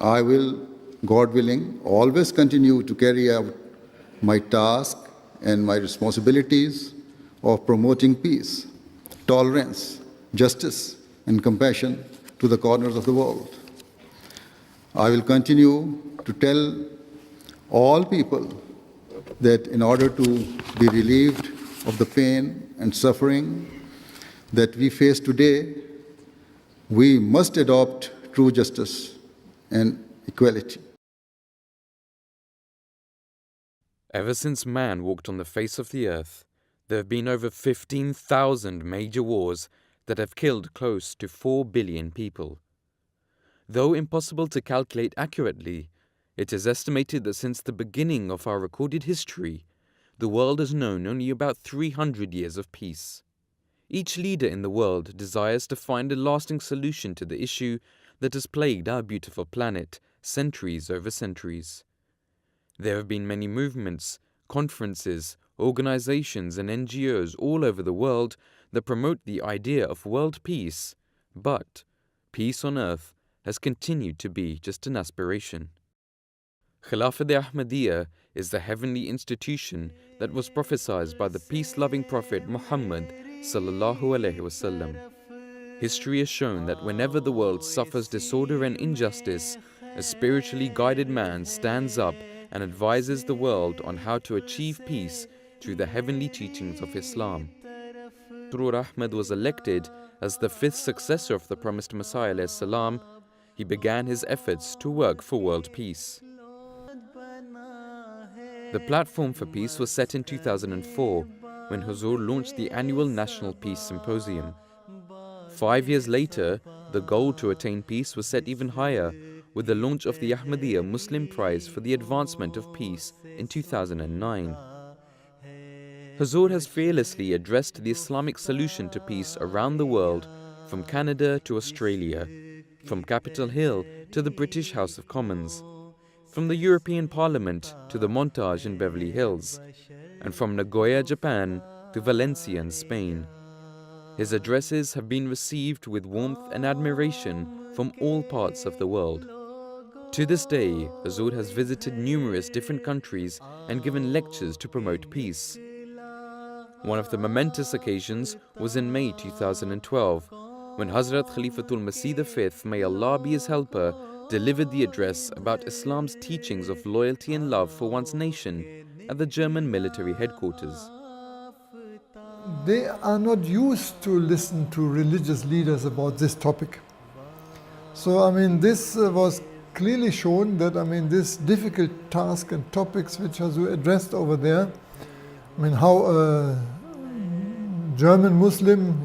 I will, God willing, always continue to carry out my task and my responsibilities of promoting peace, tolerance, justice, and compassion to the corners of the world. I will continue to tell all people that in order to be relieved of the pain and suffering that we face today, we must adopt true justice and equality. Ever since man walked on the face of the earth, there have been over 15,000 major wars that have killed close to 4 billion people. Though impossible to calculate accurately, it is estimated that since the beginning of our recorded history, the world has known only about 300 years of peace. Each leader in the world desires to find a lasting solution to the issue that has plagued our beautiful planet centuries over centuries. There have been many movements, conferences, organizations and NGOs all over the world that promote the idea of world peace, but peace on earth has continued to be just an aspiration. Khalifa Ahmadiyya is the heavenly institution that was prophesied by the peace-loving Prophet Muhammad sallallahu alaihi wasallam. History has shown that whenever the world suffers disorder and injustice, a spiritually guided man stands up and advises the world on how to achieve peace through the heavenly teachings of Islam. Through Ahmad was elected as the 5th successor of the promised Messiah alayhi salam, he began his efforts to work for world peace. The platform for peace was set in 2004 when Huzur launched the annual National Peace Symposium. 5 years later, the goal to attain peace was set even higher with the launch of the Ahmadiyya Muslim Prize for the Advancement of Peace in 2009. Huzur has fearlessly addressed the Islamic solution to peace around the world, from Canada to Australia, from Capitol Hill to the British House of Commons, from the European Parliament to the Montage in Beverly Hills, and from Nagoya, Japan to Valencia in Spain. His addresses have been received with warmth and admiration from all parts of the world. To this day, Huzur has visited numerous different countries and given lectures to promote peace. One of the momentous occasions was in May 2012, when Hazrat Khalifatul Masih V, may Allah be his helper, delivered the address about Islam's teachings of loyalty and love for one's nation at the German military headquarters. They are not used to listen to religious leaders about this topic. So, this was clearly shown that, this difficult task and topics which Huzur addressed over there, how a German Muslim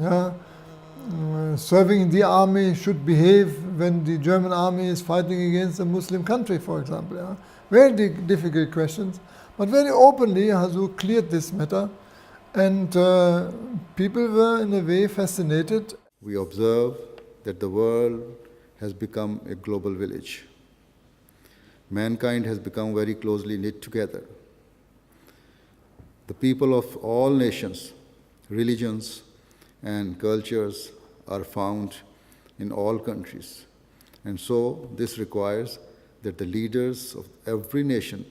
serving in the army should behave when the German army is fighting against a Muslim country, for example. Very difficult questions, but very openly Huzur cleared this matter, and people were in a way fascinated. We observe that the world has become a global village. Mankind has become very closely knit together. The people of all nations, religions, and cultures are found in all countries. And so this requires that the leaders of every nation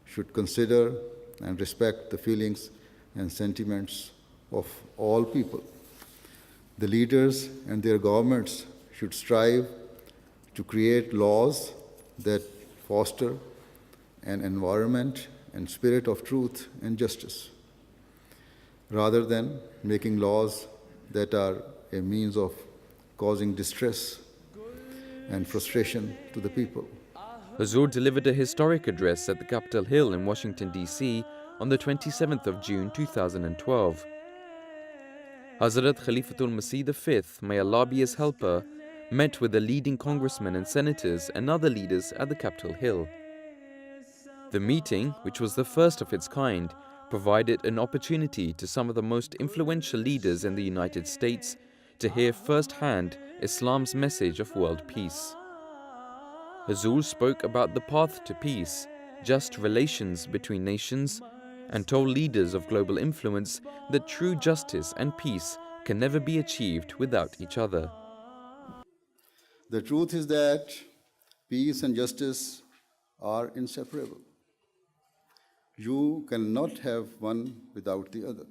should consider and respect the feelings and sentiments of all people. The leaders and their governments should strive to create laws that foster an environment and spirit of truth and justice, rather than making laws that are a means of causing distress and frustration to the people. Huzur delivered a historic address at the Capitol Hill in Washington, D.C. on the 27th of June 2012. Hazrat Khalifatul Masih V, may Allah be his helper, met with the leading congressmen and senators and other leaders at the Capitol Hill. The meeting, which was the first of its kind, provided an opportunity to some of the most influential leaders in the United States to hear firsthand Islam's message of world peace. Huzur spoke about the path to peace, just relations between nations, and told leaders of global influence that true justice and peace can never be achieved without each other. The truth is that Peace and justice are inseparable. You cannot have one without the other.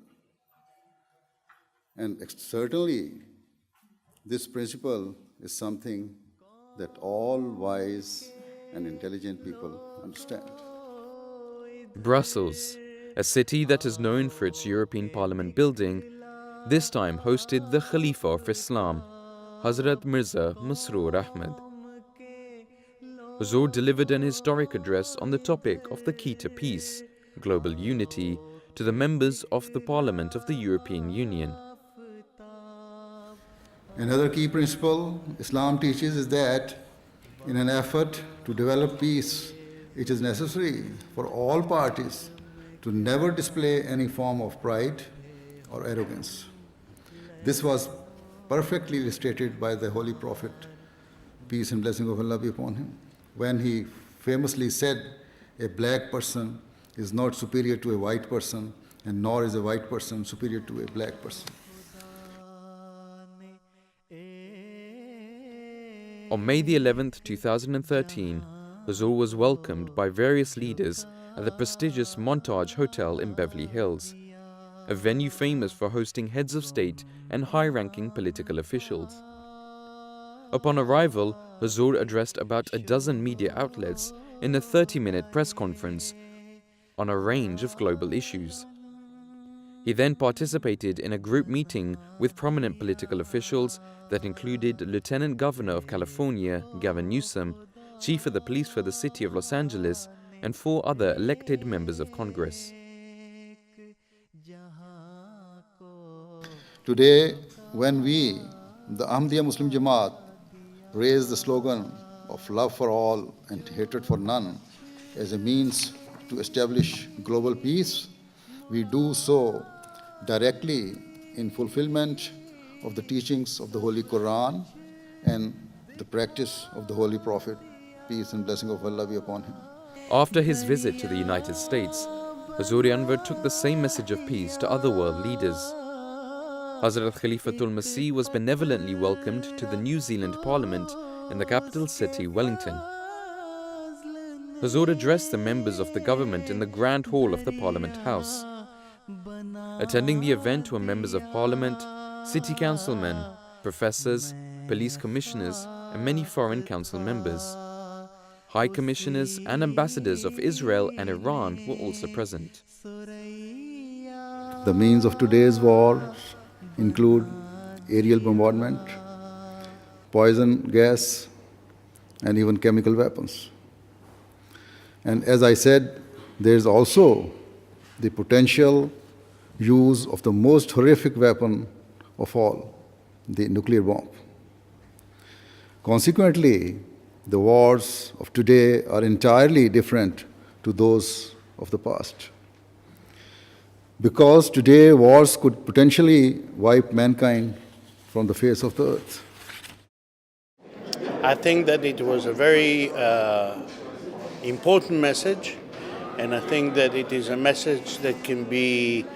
And certainly, this principle is something that all wise and intelligent people understand. Brussels, a city that is known for its European Parliament building, this time hosted the Khalifa of Islam, Hazrat Mirza Masroor Ahmad. Huzur delivered an historic address on the topic of the key to peace, global unity, to the members of the Parliament of the European Union. Another key principle Islam teaches is that in an effort to develop peace, it is necessary for all parties to never display any form of pride or arrogance. This was perfectly illustrated by the Holy Prophet, peace and blessing of Allah be upon him, when he famously said, a black person is not superior to a white person, and nor is a white person superior to a black person. On May the 11th, 2013, Huzur was welcomed by various leaders at the prestigious Montage Hotel in Beverly Hills, a venue famous for hosting heads of state and high-ranking political officials. Upon arrival, Huzur addressed about a dozen media outlets in a 30-minute press conference on a range of global issues. He then participated in a group meeting with prominent political officials that included Lieutenant Governor of California, Gavin Newsom, Chief of the Police for the City of Los Angeles, and 4 other elected members of Congress. Today, when we, the Ahmadiyya Muslim Jamaat, raise the slogan of love for all and hatred for none as a means to establish global peace, we do so directly in fulfillment of the teachings of the Holy Quran and the practice of the Holy Prophet, peace and blessing of Allah be upon him. After his visit to the United States, Huzur Anwar took the same message of peace to other world leaders. Hazrat Khalifatul Masih was benevolently welcomed to the New Zealand Parliament in the capital city, Wellington. Huzur addressed the members of the government in the Grand Hall of the Parliament House. Attending the event were members of Parliament, city councilmen, professors, police commissioners, and many foreign council members. High commissioners and ambassadors of Israel and Iran were also present. The means of today's wars include aerial bombardment, poison gas, and even chemical weapons. And as I said, there is also the potential use of the most horrific weapon of all, the nuclear bomb. Consequently, the wars of today are entirely different to those of the past. Because today wars could potentially wipe mankind from the face of the earth. I think that it was a very important message, and I think that it is a message that can be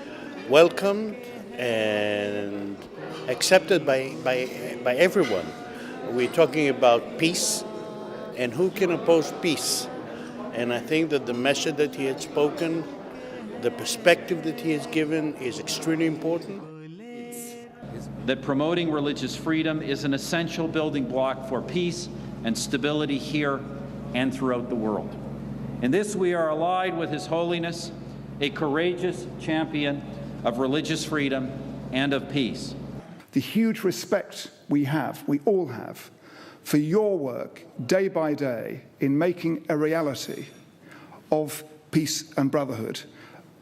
welcomed and accepted by everyone. We're talking about peace, and who can oppose peace? And I think that the message that he had spoken, the perspective that he has given is extremely important. That promoting religious freedom is an essential building block for peace and stability here and throughout the world. In this we are allied with His Holiness, a courageous champion of religious freedom and of peace. The huge respect we all have, for your work day by day in making a reality of peace and brotherhood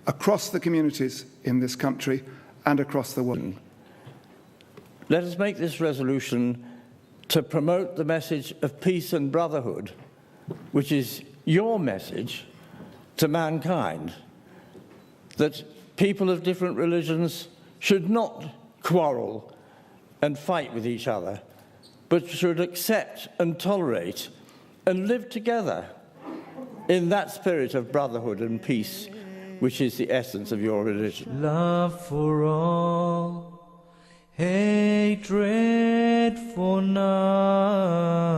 across the communities in this country and across the world. Let us make this resolution to promote the message of peace and brotherhood, which is your message to mankind, that people of different religions should not quarrel and fight with each other, but should accept and tolerate and live together in that spirit of brotherhood and peace, which is the essence of your religion. Love for all, hatred for none.